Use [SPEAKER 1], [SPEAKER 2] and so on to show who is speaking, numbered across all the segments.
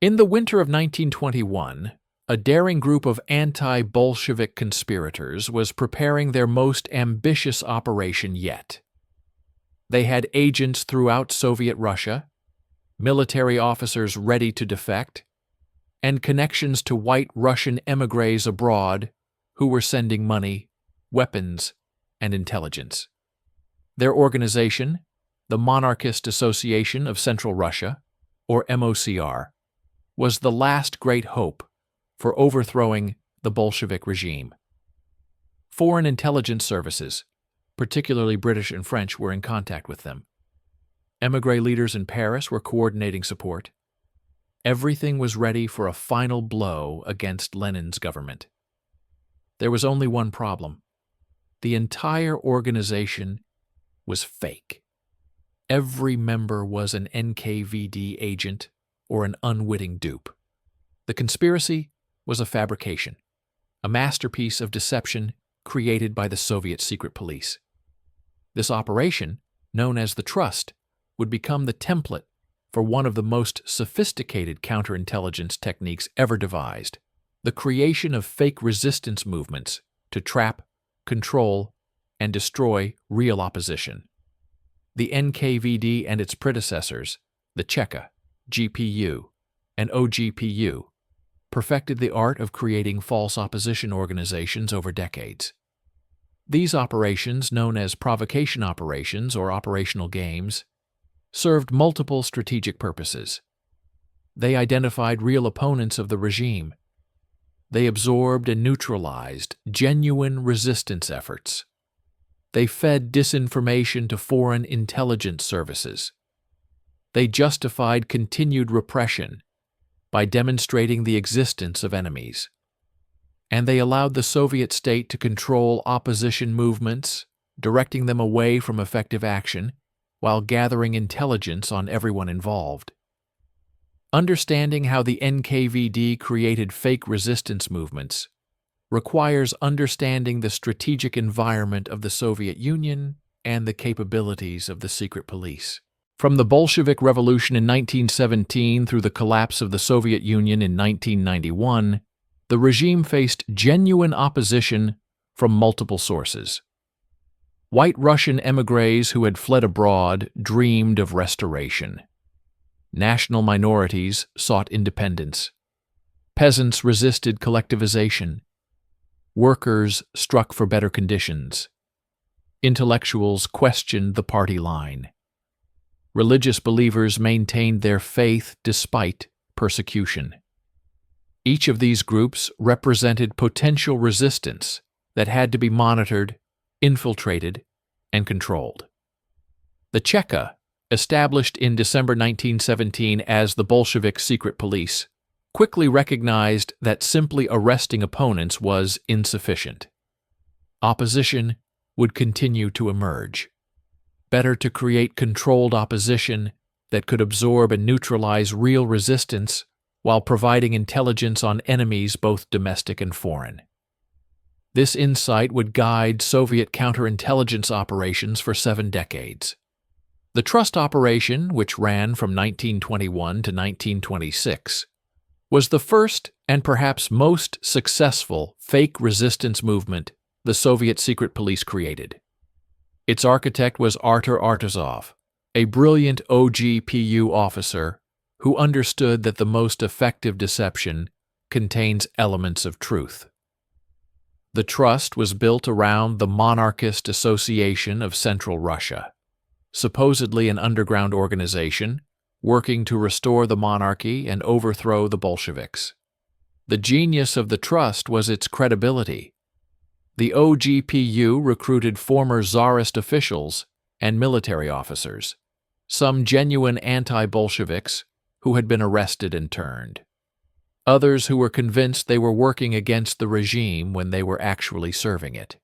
[SPEAKER 1] In the winter of 1921, a daring group of anti-Bolshevik conspirators was preparing their most ambitious operation yet. They had agents throughout Soviet Russia, military officers ready to defect, and connections to white Russian emigres abroad who were sending money, weapons, and intelligence. Their organization, the Monarchist Association of Central Russia, or MOCR, was the last great hope for overthrowing the Bolshevik regime. Foreign intelligence services, particularly British and French, were in contact with them. Emigre leaders in Paris were coordinating support. Everything was ready for a final blow against Lenin's government. There was only one problem. The entire organization was fake. Every member was an NKVD agent or an unwitting dupe. The conspiracy was a fabrication, a masterpiece of deception created by the Soviet secret police. This operation, known as the Trust, would become the template for one of the most sophisticated counterintelligence techniques ever devised, the creation of fake resistance movements to trap, control, and destroy real opposition. The NKVD and its predecessors, the Cheka, GPU, and OGPU, perfected the art of creating false opposition organizations over decades. These operations, known as provocation operations or operational games, served multiple strategic purposes. They identified real opponents of the regime. They absorbed and neutralized genuine resistance efforts. They fed disinformation to foreign intelligence services. They justified continued repression by demonstrating the existence of enemies. And they allowed the Soviet state to control opposition movements, directing them away from effective action while gathering intelligence on everyone involved. Understanding how the NKVD created fake resistance movements requires understanding the strategic environment of the Soviet Union and the capabilities of the secret police. From the Bolshevik Revolution in 1917 through the collapse of the Soviet Union in 1991, the regime faced genuine opposition from multiple sources. White Russian emigres who had fled abroad dreamed of restoration. National minorities sought independence. Peasants resisted collectivization. Workers struck for better conditions. Intellectuals questioned the party line. Religious believers maintained their faith despite persecution. Each of these groups represented potential resistance that had to be monitored, infiltrated, and controlled. The Cheka, established in December 1917 as the Bolshevik secret police, quickly recognized that simply arresting opponents was insufficient. Opposition would continue to emerge. Better to create controlled opposition that could absorb and neutralize real resistance while providing intelligence on enemies both domestic and foreign. This insight would guide Soviet counterintelligence operations for 7 decades. The Trust operation, which ran from 1921 to 1926, was the first and perhaps most successful fake resistance movement the Soviet secret police created. Its architect was Artur Artazov, a brilliant OGPU officer who understood that the most effective deception contains elements of truth. The Trust was built around the Monarchist Association of Central Russia, supposedly an underground organization working to restore the monarchy and overthrow the Bolsheviks. The genius of the Trust was its credibility. The OGPU recruited former Tsarist officials and military officers, some genuine anti-Bolsheviks who had been arrested and turned. Others who were convinced they were working against the regime when they were actually serving it.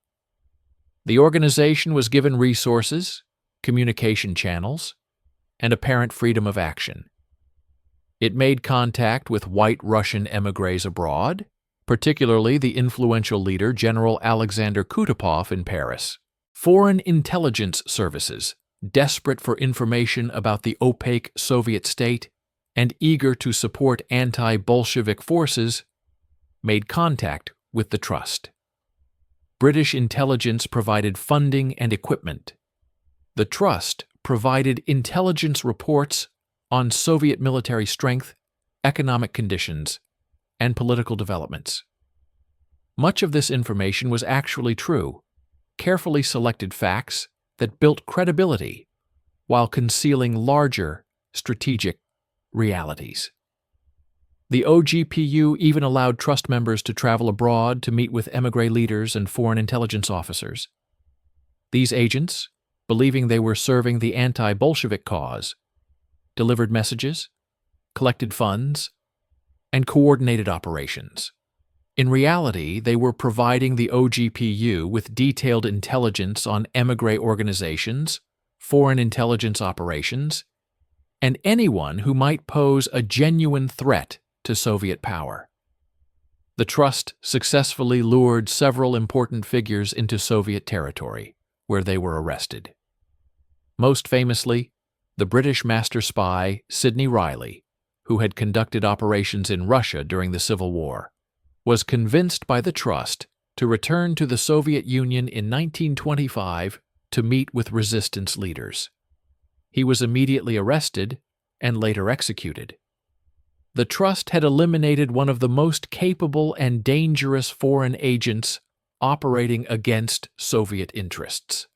[SPEAKER 1] The organization was given resources, communication channels, and apparent freedom of action. It made contact with white Russian emigres abroad, particularly the influential leader General Alexander Kutepov in Paris. Foreign intelligence services, desperate for information about the opaque Soviet state, and eager to support anti-Bolshevik forces, made contact with the Trust. British intelligence provided funding and equipment. The Trust provided intelligence reports on Soviet military strength, economic conditions, and political developments. Much of this information was actually true, carefully selected facts that built credibility while concealing larger strategic realities. The OGPU even allowed Trust members to travel abroad to meet with emigre leaders and foreign intelligence officers. These agents, believing they were serving the anti-Bolshevik cause, delivered messages, collected funds, and coordinated operations. In reality, they were providing the OGPU with detailed intelligence on emigre organizations, foreign intelligence operations, and anyone who might pose a genuine threat to Soviet power. The Trust successfully lured several important figures into Soviet territory, where they were arrested. Most famously, the British master spy Sidney Reilly, who had conducted operations in Russia during the Civil War, was convinced by the Trust to return to the Soviet Union in 1925 to meet with resistance leaders. He was immediately arrested and later executed. The Trust had eliminated one of the most capable and dangerous foreign agents operating against Soviet interests.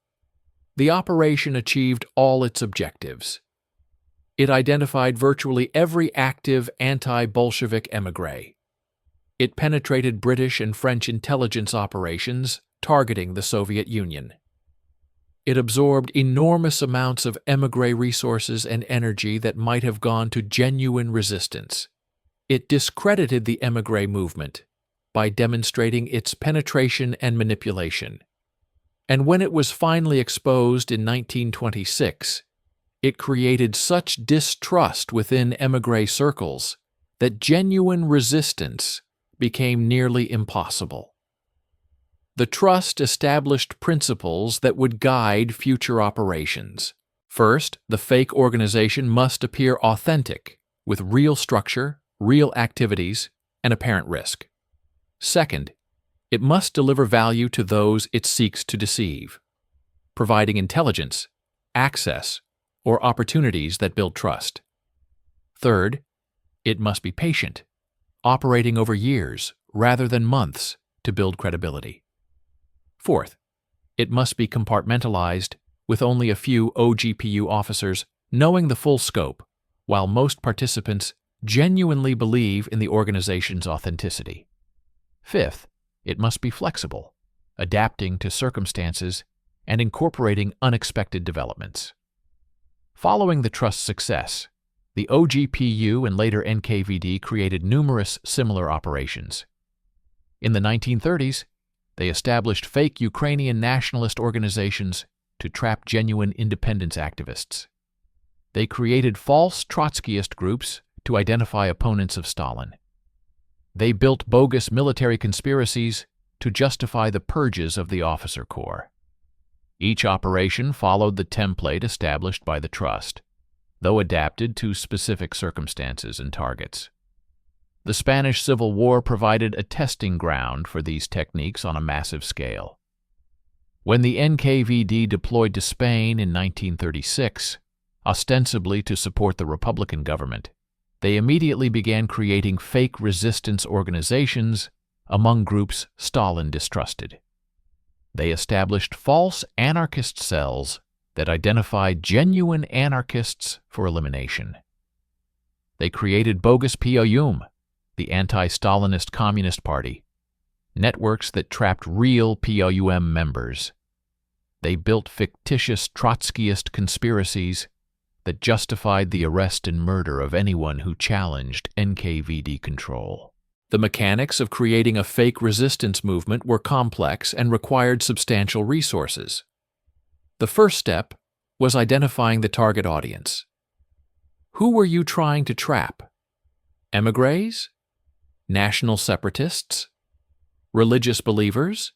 [SPEAKER 1] The operation achieved all its objectives. It identified virtually every active anti-Bolshevik emigre. It penetrated British and French intelligence operations targeting the Soviet Union. It absorbed enormous amounts of emigre resources and energy that might have gone to genuine resistance. It discredited the emigre movement by demonstrating its penetration and manipulation. And when it was finally exposed in 1926, it created such distrust within emigre circles that genuine resistance became nearly impossible. The Trust established principles that would guide future operations. First, the fake organization must appear authentic, with real structure, real activities, and apparent risk. Second, it must deliver value to those it seeks to deceive, providing intelligence, access, or opportunities that build trust. Third, it must be patient, operating over years rather than months to build credibility. Fourth, it must be compartmentalized, with only a few OGPU officers knowing the full scope, while most participants genuinely believe in the organization's authenticity. Fifth, it must be flexible, adapting to circumstances and incorporating unexpected developments. Following the Trust's success, the OGPU and later NKVD created numerous similar operations. In the 1930s, they established fake Ukrainian nationalist organizations to trap genuine independence activists. They created false Trotskyist groups to identify opponents of Stalin. They built bogus military conspiracies to justify the purges of the officer corps. Each operation followed the template established by the Trust, though adapted to specific circumstances and targets. The Spanish Civil War provided a testing ground for these techniques on a massive scale. When the NKVD deployed to Spain in 1936, ostensibly to support the Republican government, they immediately began creating fake resistance organizations among groups Stalin distrusted. They established false anarchist cells that identified genuine anarchists for elimination. They created bogus POUM, the anti-Stalinist Communist Party, networks that trapped real POUM members. They built fictitious Trotskyist conspiracies that justified the arrest and murder of anyone who challenged NKVD control. The mechanics of creating a fake resistance movement were complex and required substantial resources. The first step was identifying the target audience. Who were you trying to trap? Emigres? National separatists? Religious believers?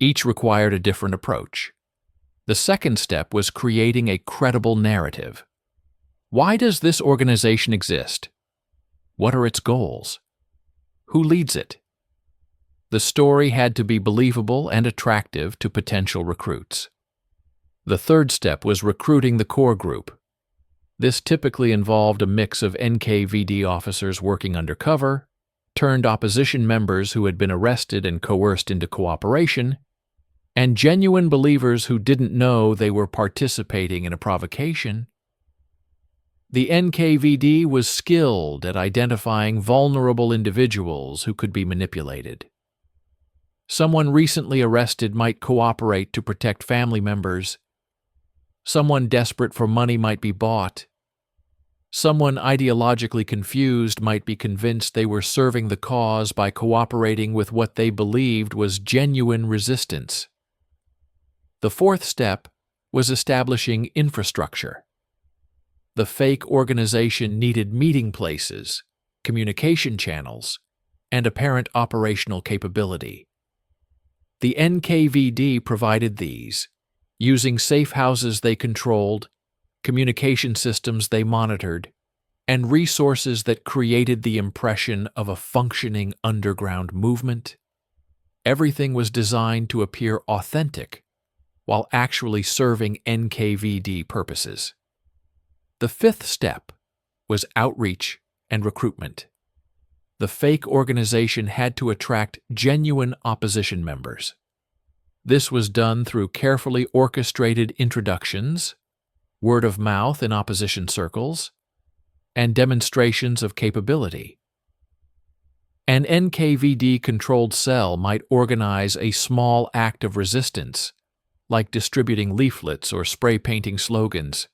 [SPEAKER 1] Each required a different approach. The second step was creating a credible narrative. Why does this organization exist? What are its goals? Who leads it? The story had to be believable and attractive to potential recruits. The third step was recruiting the core group. This typically involved a mix of NKVD officers working undercover, turned opposition members who had been arrested and coerced into cooperation, and genuine believers who didn't know they were participating in a provocation. The NKVD was skilled at identifying vulnerable individuals who could be manipulated. Someone recently arrested might cooperate to protect family members. Someone desperate for money might be bought. Someone ideologically confused might be convinced they were serving the cause by cooperating with what they believed was genuine resistance. The fourth step was establishing infrastructure. The fake organization needed meeting places, communication channels, and apparent operational capability. The NKVD provided these, using safe houses they controlled, communication systems they monitored, and resources that created the impression of a functioning underground movement. Everything was designed to appear authentic while actually serving NKVD purposes. The fifth step was outreach and recruitment. The fake organization had to attract genuine opposition members. This was done through carefully orchestrated introductions, word of mouth in opposition circles, and demonstrations of capability. An NKVD-controlled cell might organize a small act of resistance, like distributing leaflets or spray painting slogans,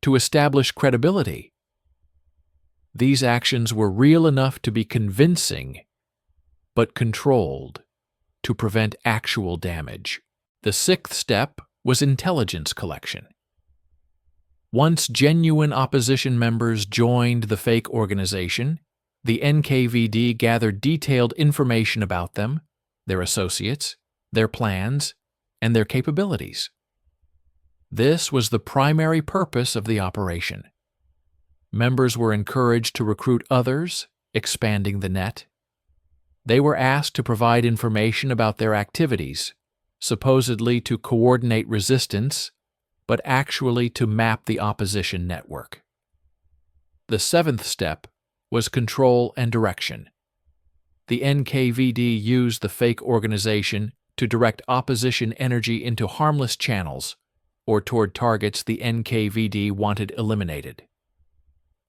[SPEAKER 1] to establish credibility. These actions were real enough to be convincing, but controlled to prevent actual damage. The sixth step was intelligence collection. Once genuine opposition members joined the fake organization, the NKVD gathered detailed information about them, their associates, their plans, and their capabilities. This was the primary purpose of the operation. Members were encouraged to recruit others, expanding the net. They were asked to provide information about their activities, supposedly to coordinate resistance, but actually to map the opposition network. The seventh step was control and direction. The NKVD used the fake organization to direct opposition energy into harmless channels or toward targets the NKVD wanted eliminated.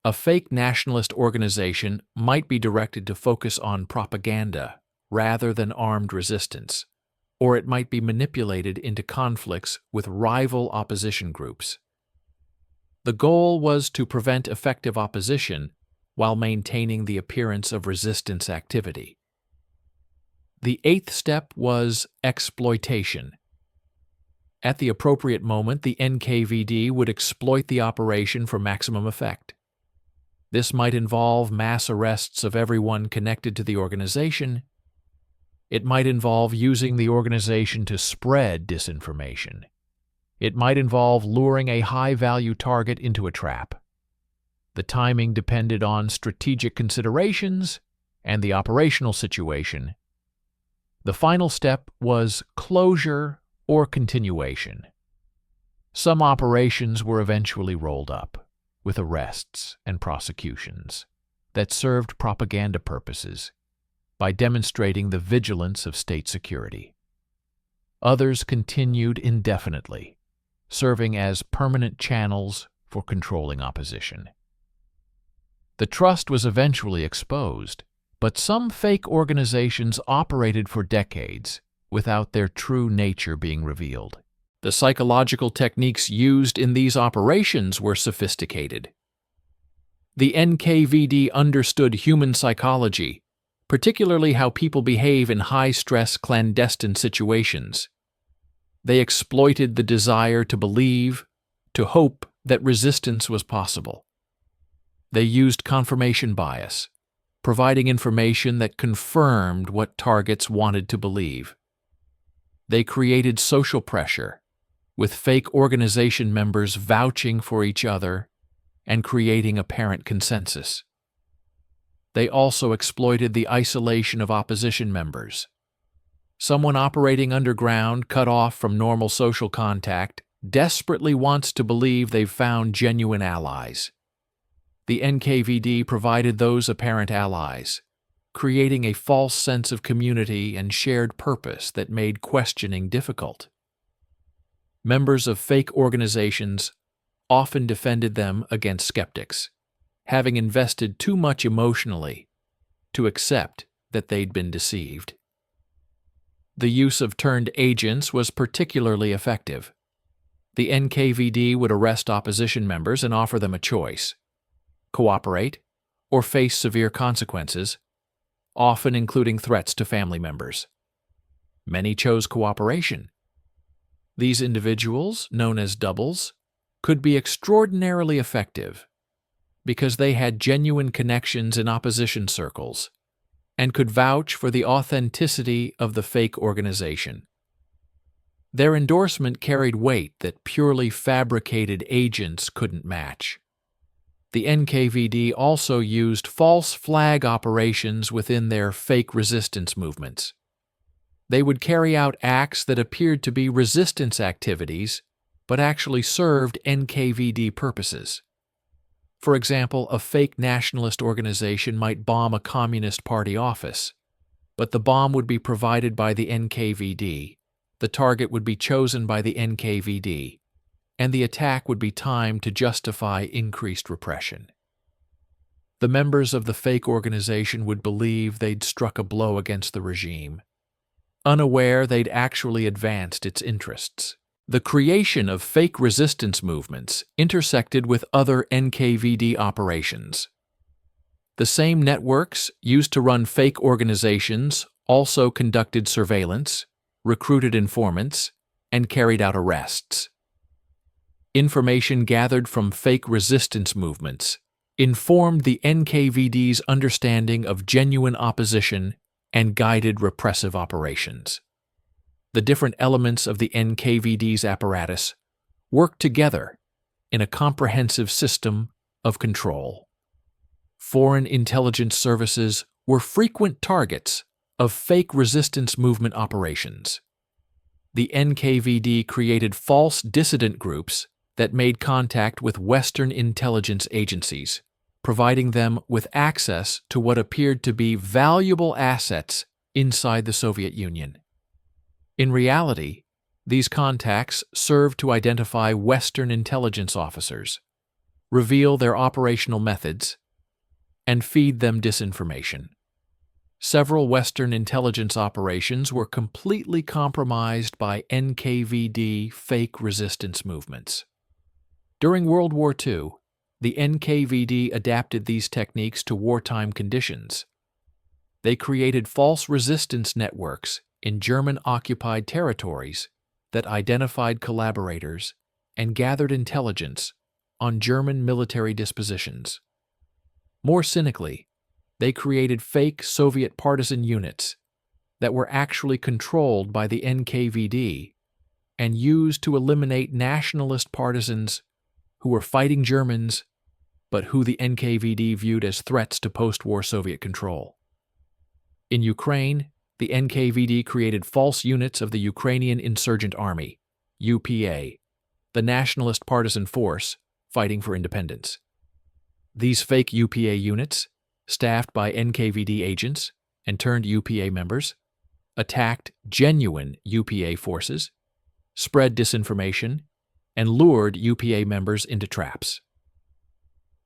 [SPEAKER 1] A fake nationalist organization might be directed to focus on propaganda rather than armed resistance, or it might be manipulated into conflicts with rival opposition groups. The goal was to prevent effective opposition while maintaining the appearance of resistance activity. The eighth step was exploitation. At the appropriate moment, the NKVD would exploit the operation for maximum effect. This might involve mass arrests of everyone connected to the organization. It might involve using the organization to spread disinformation. It might involve luring a high-value target into a trap. The timing depended on strategic considerations and the operational situation. The final step was closure or continuation. Some operations were eventually rolled up, with arrests and prosecutions that served propaganda purposes by demonstrating the vigilance of state security. Others continued indefinitely, serving as permanent channels for controlling opposition. The trust was eventually exposed, but some fake organizations operated for decades without their true nature being revealed. The psychological techniques used in these operations were sophisticated. The NKVD understood human psychology, particularly how people behave in high-stress clandestine situations. They exploited the desire to believe, to hope that resistance was possible. They used confirmation bias, providing information that confirmed what targets wanted to believe. They created social pressure, with fake organization members vouching for each other and creating apparent consensus. They also exploited the isolation of opposition members. Someone operating underground, cut off from normal social contact, desperately wants to believe they've found genuine allies. The NKVD provided those apparent allies, creating a false sense of community and shared purpose that made questioning difficult. Members of fake organizations often defended them against skeptics, having invested too much emotionally to accept that they'd been deceived. The use of turned agents was particularly effective. The NKVD would arrest opposition members and offer them a choice: cooperate or face severe consequences, often including threats to family members. Many chose cooperation. These individuals, known as doubles, could be extraordinarily effective because they had genuine connections in opposition circles and could vouch for the authenticity of the fake organization. Their endorsement carried weight that purely fabricated agents couldn't match. The NKVD also used false flag operations within their fake resistance movements. They would carry out acts that appeared to be resistance activities, but actually served NKVD purposes. For example, a fake nationalist organization might bomb a Communist Party office, but the bomb would be provided by the NKVD, the target would be chosen by the NKVD, and the attack would be timed to justify increased repression. The members of the fake organization would believe they'd struck a blow against the regime, unaware they'd actually advanced its interests. The creation of fake resistance movements intersected with other NKVD operations. The same networks used to run fake organizations also conducted surveillance, recruited informants, and carried out arrests. Information gathered from fake resistance movements informed the NKVD's understanding of genuine opposition and guided repressive operations. The different elements of the NKVD's apparatus worked together in a comprehensive system of control. Foreign intelligence services were frequent targets of fake resistance movement operations. The NKVD created false dissident groups that made contact with Western intelligence agencies, providing them with access to what appeared to be valuable assets inside the Soviet Union. In reality, these contacts served to identify Western intelligence officers, reveal their operational methods, and feed them disinformation. Several Western intelligence operations were completely compromised by NKVD fake resistance movements. During World War II, the NKVD adapted these techniques to wartime conditions. They created false resistance networks in German-occupied territories that identified collaborators and gathered intelligence on German military dispositions. More cynically, they created fake Soviet partisan units that were actually controlled by the NKVD and used to eliminate nationalist partisans who were fighting Germans but who the NKVD viewed as threats to post-war Soviet control. In Ukraine, the NKVD created false units of the Ukrainian Insurgent Army, UPA, the nationalist partisan force fighting for independence. These fake UPA units, staffed by NKVD agents and turned UPA members, attacked genuine UPA forces, spread disinformation, and lured UPA members into traps.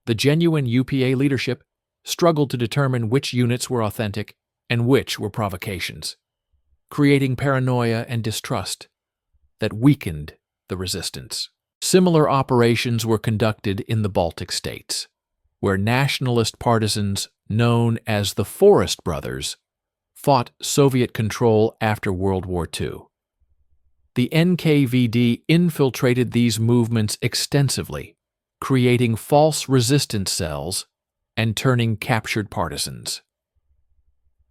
[SPEAKER 1] The genuine UPA leadership struggled to determine which units were authentic and which were provocations, creating paranoia and distrust that weakened the resistance. Similar operations were conducted in the Baltic states, where nationalist partisans known as the Forest Brothers fought Soviet control after World War II. The NKVD infiltrated these movements extensively, creating false resistance cells and turning captured partisans.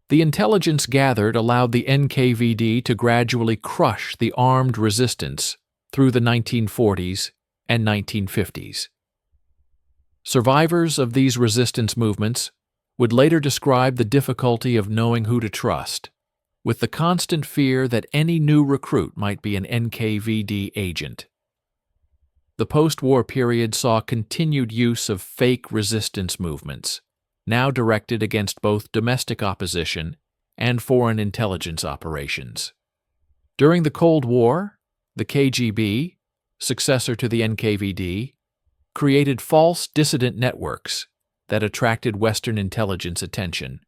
[SPEAKER 1] The intelligence gathered allowed the NKVD to gradually crush the armed resistance through the 1940s and 1950s. Survivors of these resistance movements would later describe the difficulty of knowing who to trust, with the constant fear that any new recruit might be an NKVD agent. The post-war period saw continued use of fake resistance movements, now directed against both domestic opposition and foreign intelligence operations. During the Cold War, the KGB, successor to the NKVD, created false dissident networks that attracted Western intelligence attention.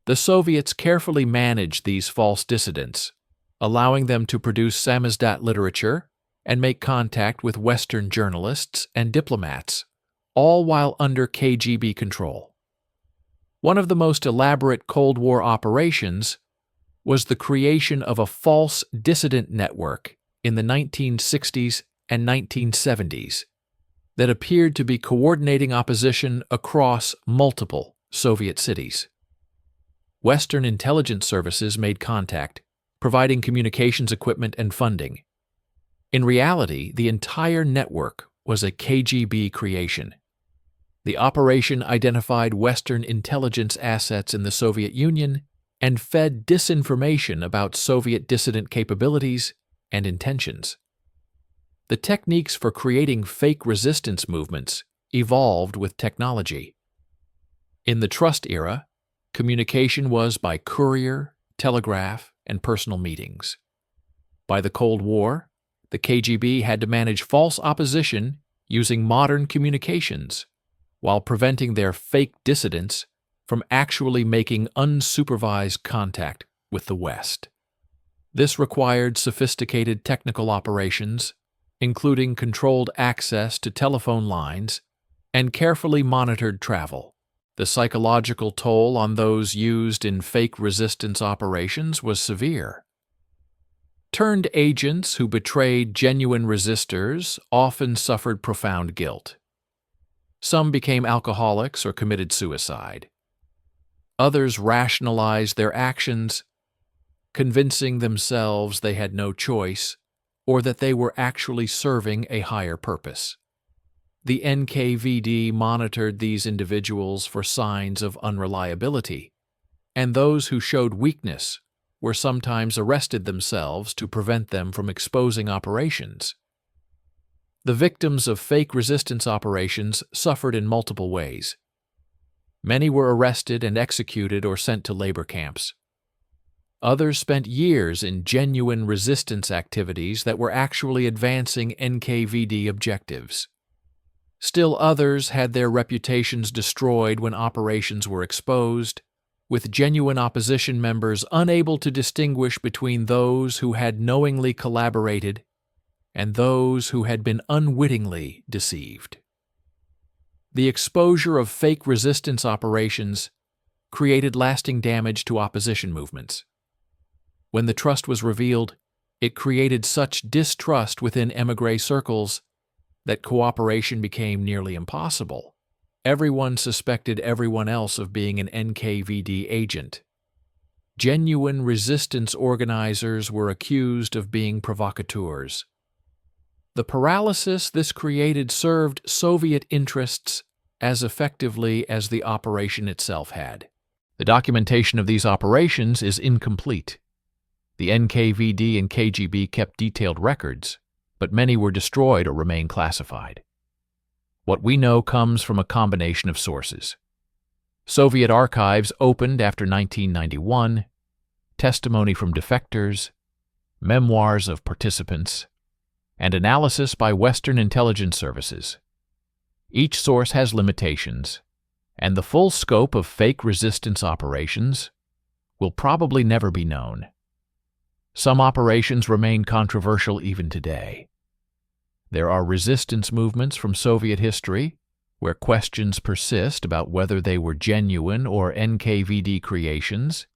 [SPEAKER 1] The Soviets carefully managed these false dissidents, allowing them to produce samizdat literature and make contact with Western journalists and diplomats, all while under KGB control. One of the most elaborate Cold War operations was the creation of a false dissident network in the 1960s and 1970s that appeared to be coordinating opposition across multiple Soviet cities. Western intelligence services made contact, providing communications equipment and funding. In reality, the entire network was a KGB creation. The operation identified Western intelligence assets in the Soviet Union and fed disinformation about Soviet dissident capabilities and intentions. The techniques for creating fake resistance movements evolved with technology. In the Trust era, communication was by courier, telegraph, and personal meetings. By the Cold War, the KGB had to manage false opposition using modern communications, while preventing their fake dissidents from actually making unsupervised contact with the West. This required sophisticated technical operations, including controlled access to telephone lines and carefully monitored travel. The psychological toll on those used in fake resistance operations was severe. Turned agents who betrayed genuine resistors often suffered profound guilt. Some became alcoholics or committed suicide. Others rationalized their actions, convincing themselves they had no choice or that they were actually serving a higher purpose. The NKVD monitored these individuals for signs of unreliability, and those who showed weakness were sometimes arrested themselves to prevent them from exposing operations. The victims of fake resistance operations suffered in multiple ways. Many were arrested and executed or sent to labor camps. Others spent years in genuine resistance activities that were actually advancing NKVD objectives. Still others had their reputations destroyed when operations were exposed, with genuine opposition members unable to distinguish between those who had knowingly collaborated and those who had been unwittingly deceived. The exposure of fake resistance operations created lasting damage to opposition movements. When the trust was revealed, it created such distrust within emigre circles that cooperation became nearly impossible. Everyone suspected everyone else of being an NKVD agent. Genuine resistance organizers were accused of being provocateurs. The paralysis this created served Soviet interests as effectively as the operation itself had. The documentation of these operations is incomplete. The NKVD and KGB kept detailed records, but many were destroyed or remain classified. What we know comes from a combination of sources. Soviet archives opened after 1991, testimony from defectors, memoirs of participants, and analysis by Western intelligence services. Each source has limitations, and the full scope of fake resistance operations will probably never be known. Some operations remain controversial even today. There are resistance movements from Soviet history where questions persist about whether they were genuine or NKVD creations.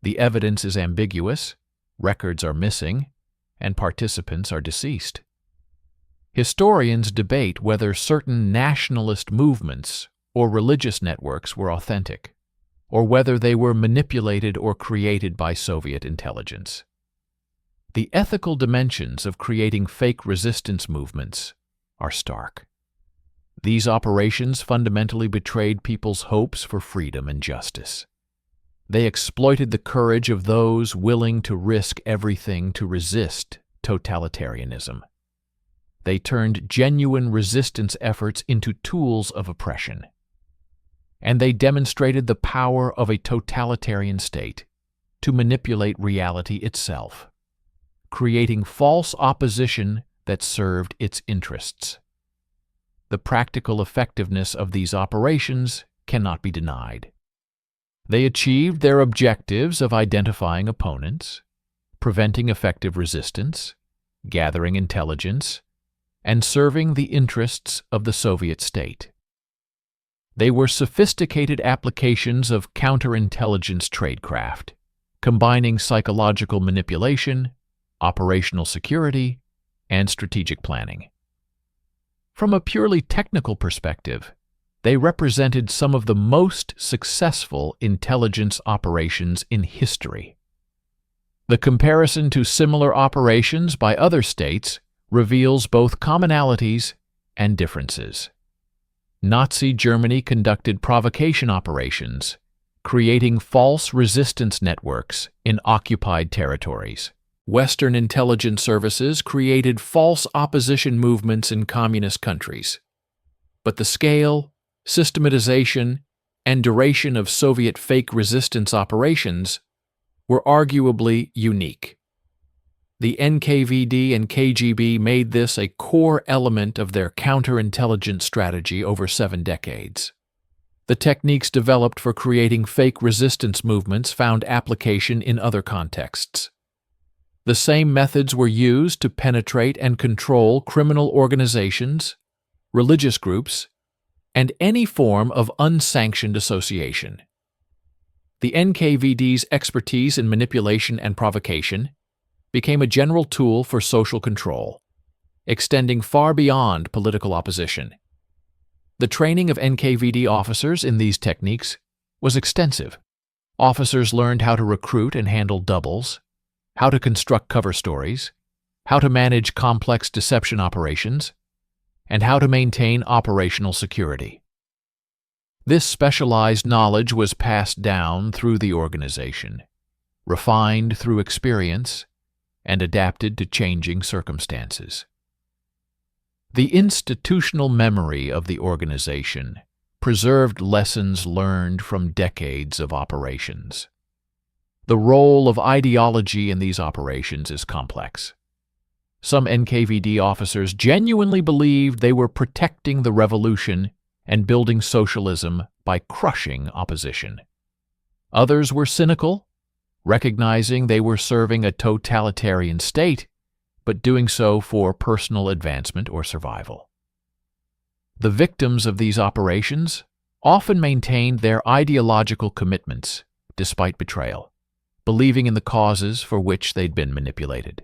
[SPEAKER 1] The evidence is ambiguous, records are missing, and participants are deceased. Historians debate whether certain nationalist movements or religious networks were authentic, or whether they were manipulated or created by Soviet intelligence. The ethical dimensions of creating fake resistance movements are stark. These operations fundamentally betrayed people's hopes for freedom and justice. They exploited the courage of those willing to risk everything to resist totalitarianism. They turned genuine resistance efforts into tools of oppression. And they demonstrated the power of a totalitarian state to manipulate reality itself, creating false opposition that served its interests. The practical effectiveness of these operations cannot be denied. They achieved their objectives of identifying opponents, preventing effective resistance, gathering intelligence, and serving the interests of the Soviet state. They were sophisticated applications of counterintelligence tradecraft, combining psychological manipulation, operational security, and strategic planning. From a purely technical perspective, they represented some of the most successful intelligence operations in history. The comparison to similar operations by other states reveals both commonalities and differences. Nazi Germany conducted provocation operations, creating false resistance networks in occupied territories. Western intelligence services created false opposition movements in communist countries. But the scale, systematization, and duration of Soviet fake resistance operations were arguably unique. The NKVD and KGB made this a core element of their counterintelligence strategy over 7 decades. The techniques developed for creating fake resistance movements found application in other contexts. The same methods were used to penetrate and control criminal organizations, religious groups, and any form of unsanctioned association. The NKVD's expertise in manipulation and provocation became a general tool for social control, extending far beyond political opposition. The training of NKVD officers in these techniques was extensive. Officers learned how to recruit and handle doubles, how to construct cover stories, how to manage complex deception operations, and how to maintain operational security. This specialized knowledge was passed down through the organization, refined through experience, and adapted to changing circumstances. The institutional memory of the organization preserved lessons learned from decades of operations. The role of ideology in these operations is complex. Some NKVD officers genuinely believed they were protecting the revolution and building socialism by crushing opposition. Others were cynical, recognizing they were serving a totalitarian state, but doing so for personal advancement or survival. The victims of these operations often maintained their ideological commitments despite betrayal, believing in the causes for which they'd been manipulated.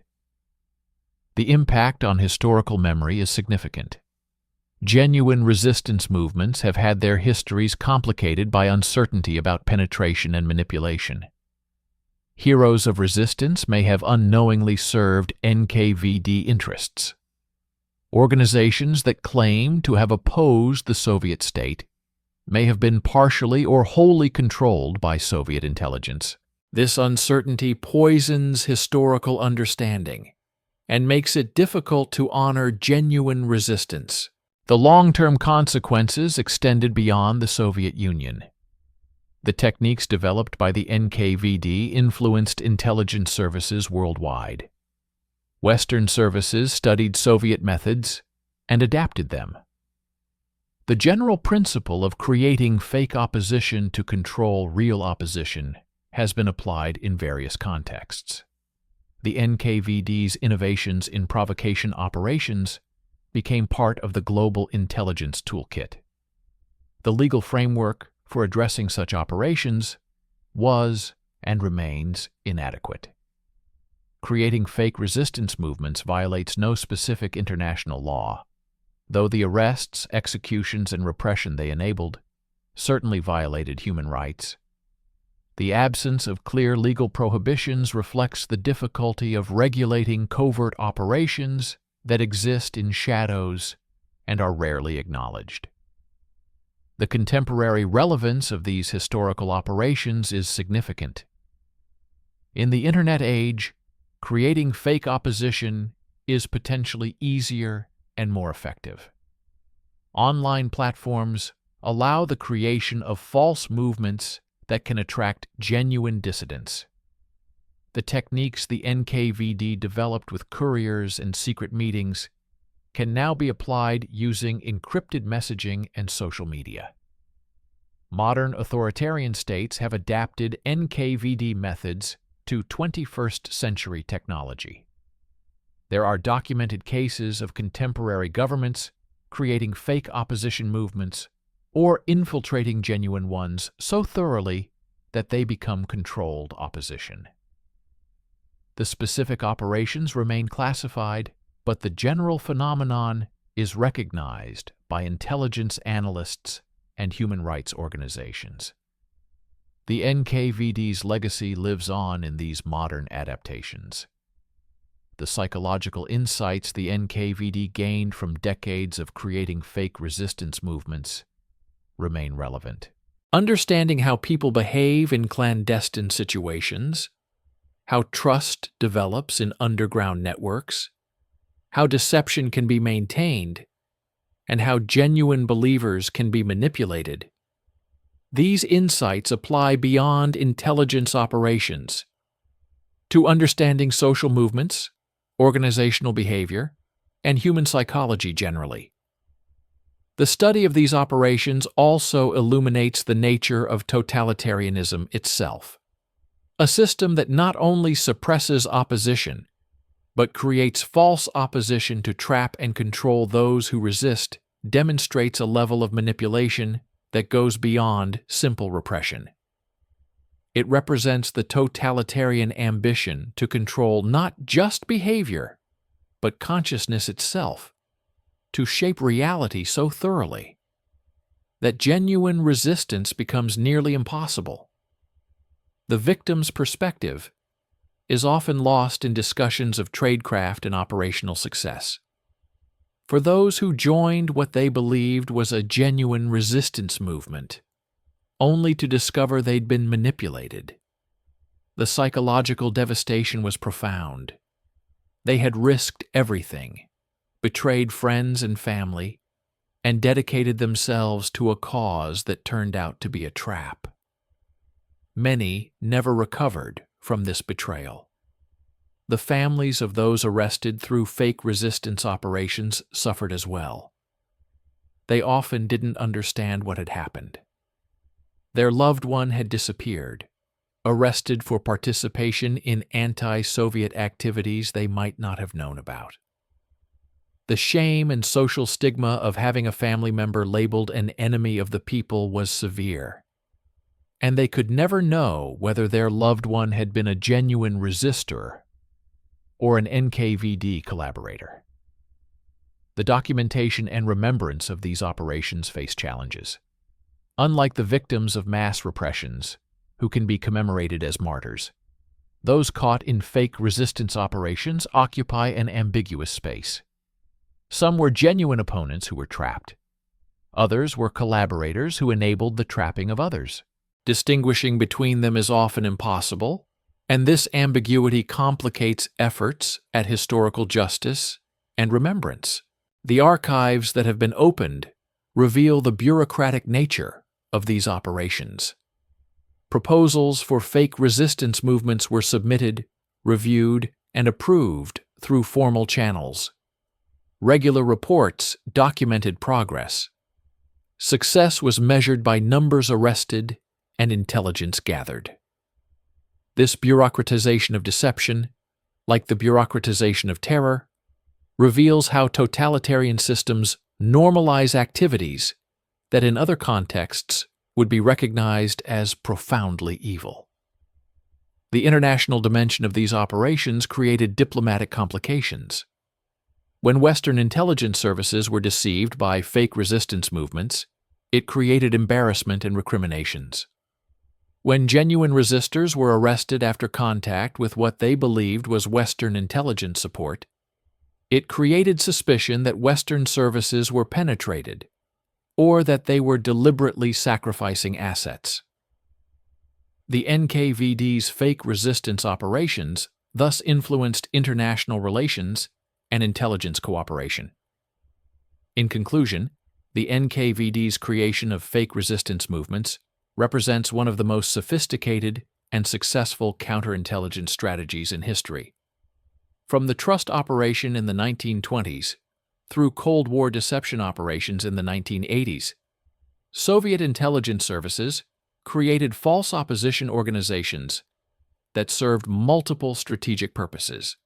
[SPEAKER 1] The impact on historical memory is significant. Genuine resistance movements have had their histories complicated by uncertainty about penetration and manipulation. Heroes of resistance may have unknowingly served NKVD interests. Organizations that claim to have opposed the Soviet state may have been partially or wholly controlled by Soviet intelligence. This uncertainty poisons historical understanding and makes it difficult to honor genuine resistance. The long-term consequences extended beyond the Soviet Union. The techniques developed by the NKVD influenced intelligence services worldwide. Western services studied Soviet methods and adapted them. The general principle of creating fake opposition to control real opposition has been applied in various contexts. The NKVD's innovations in provocation operations became part of the global intelligence toolkit. The legal framework for addressing such operations was and remains inadequate. Creating fake resistance movements violates no specific international law, though the arrests, executions, and repression they enabled certainly violated human rights. The absence of clear legal prohibitions reflects the difficulty of regulating covert operations that exist in shadows and are rarely acknowledged. The contemporary relevance of these historical operations is significant. In the Internet age, creating fake opposition is potentially easier and more effective. Online platforms allow the creation of false movements that can attract genuine dissidents. The techniques the NKVD developed with couriers and secret meetings can now be applied using encrypted messaging and social media. Modern authoritarian states have adapted NKVD methods to 21st century technology. There are documented cases of contemporary governments creating fake opposition movements or infiltrating genuine ones so thoroughly that they become controlled opposition. The specific operations remain classified, but the general phenomenon is recognized by intelligence analysts and human rights organizations. The NKVD's legacy lives on in these modern adaptations. The psychological insights the NKVD gained from decades of creating fake resistance movements remain relevant. Understanding how people behave in clandestine situations, how trust develops in underground networks, how deception can be maintained, and how genuine believers can be manipulated. These insights apply beyond intelligence operations to understanding social movements, organizational behavior, and human psychology generally. The study of these operations also illuminates the nature of totalitarianism itself, a system that not only suppresses opposition, but creates false opposition to trap and control those who resist, demonstrates a level of manipulation that goes beyond simple repression. It represents the totalitarian ambition to control not just behavior, but consciousness itself, to shape reality so thoroughly that genuine resistance becomes nearly impossible. The victim's perspective is often lost in discussions of tradecraft and operational success. For those who joined what they believed was a genuine resistance movement, only to discover they'd been manipulated, the psychological devastation was profound. They had risked everything, betrayed friends and family, and dedicated themselves to a cause that turned out to be a trap. Many never recovered from this betrayal. The families of those arrested through fake resistance operations suffered as well. They often didn't understand what had happened. Their loved one had disappeared, arrested for participation in anti-Soviet activities they might not have known about. The shame and social stigma of having a family member labeled an enemy of the people was severe, and they could never know whether their loved one had been a genuine resistor or an NKVD collaborator. The documentation and remembrance of these operations face challenges. Unlike the victims of mass repressions, who can be commemorated as martyrs, those caught in fake resistance operations occupy an ambiguous space. Some were genuine opponents who were trapped. Others were collaborators who enabled the trapping of others. Distinguishing between them is often impossible, and this ambiguity complicates efforts at historical justice and remembrance. The archives that have been opened reveal the bureaucratic nature of these operations. Proposals for fake resistance movements were submitted, reviewed, and approved through formal channels. Regular reports documented progress. Success was measured by numbers arrested and intelligence gathered. This bureaucratization of deception, like the bureaucratization of terror, reveals how totalitarian systems normalize activities that in other contexts would be recognized as profoundly evil. The international dimension of these operations created diplomatic complications. When Western intelligence services were deceived by fake resistance movements, it created embarrassment and recriminations. When genuine resistors were arrested after contact with what they believed was Western intelligence support, it created suspicion that Western services were penetrated or that they were deliberately sacrificing assets. The NKVD's fake resistance operations thus influenced international relations and intelligence cooperation. In conclusion, the NKVD's creation of fake resistance movements represents one of the most sophisticated and successful counterintelligence strategies in history. From the trust operation in the 1920s through Cold War deception operations in the 1980s, Soviet intelligence services created false opposition organizations that served multiple strategic purposes.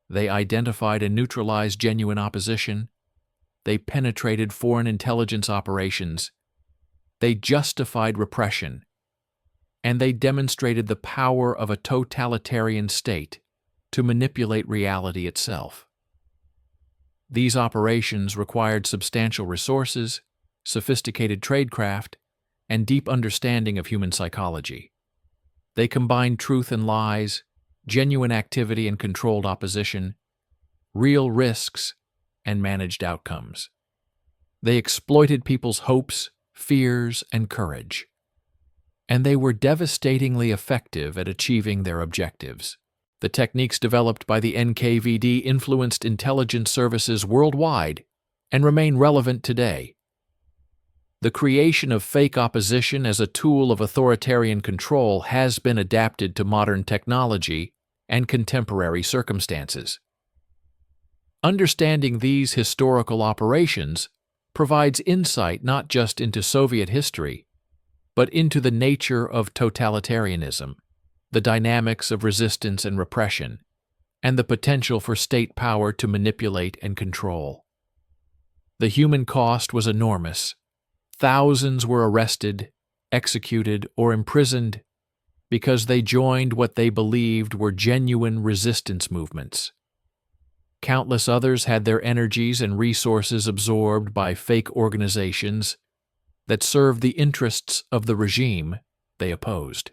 [SPEAKER 1] They identified and neutralized genuine opposition. They penetrated foreign intelligence operations. They justified repression. And they demonstrated the power of a totalitarian state to manipulate reality itself. These operations required substantial resources, sophisticated tradecraft, and deep understanding of human psychology. They combined truth and lies, genuine activity and controlled opposition, real risks, and managed outcomes. They exploited people's hopes, fears, and courage. And they were devastatingly effective at achieving their objectives. The techniques developed by the NKVD influenced intelligence services worldwide and remain relevant today. The creation of fake opposition as a tool of authoritarian control has been adapted to modern technology and contemporary circumstances. Understanding these historical operations provides insight not just into Soviet history, but into the nature of totalitarianism, the dynamics of resistance and repression, and the potential for state power to manipulate and control. The human cost was enormous. Thousands were arrested, executed, or imprisoned because they joined what they believed were genuine resistance movements. Countless others had their energies and resources absorbed by fake organizations that served the interests of the regime they opposed.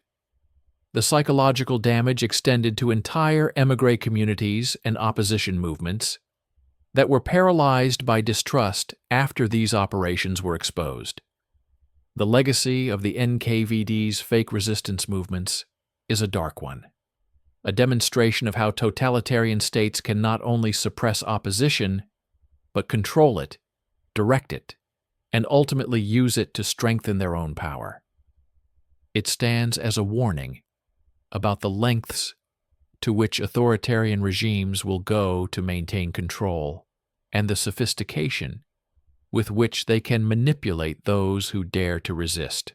[SPEAKER 1] The psychological damage extended to entire emigre communities and opposition movements that were paralyzed by distrust after these operations were exposed. The legacy of the NKVD's fake resistance movements is a dark one, a demonstration of how totalitarian states can not only suppress opposition, but control it, direct it, and ultimately use it to strengthen their own power. It stands as a warning about the lengths to which authoritarian regimes will go to maintain control and the sophistication with which they can manipulate those who dare to resist.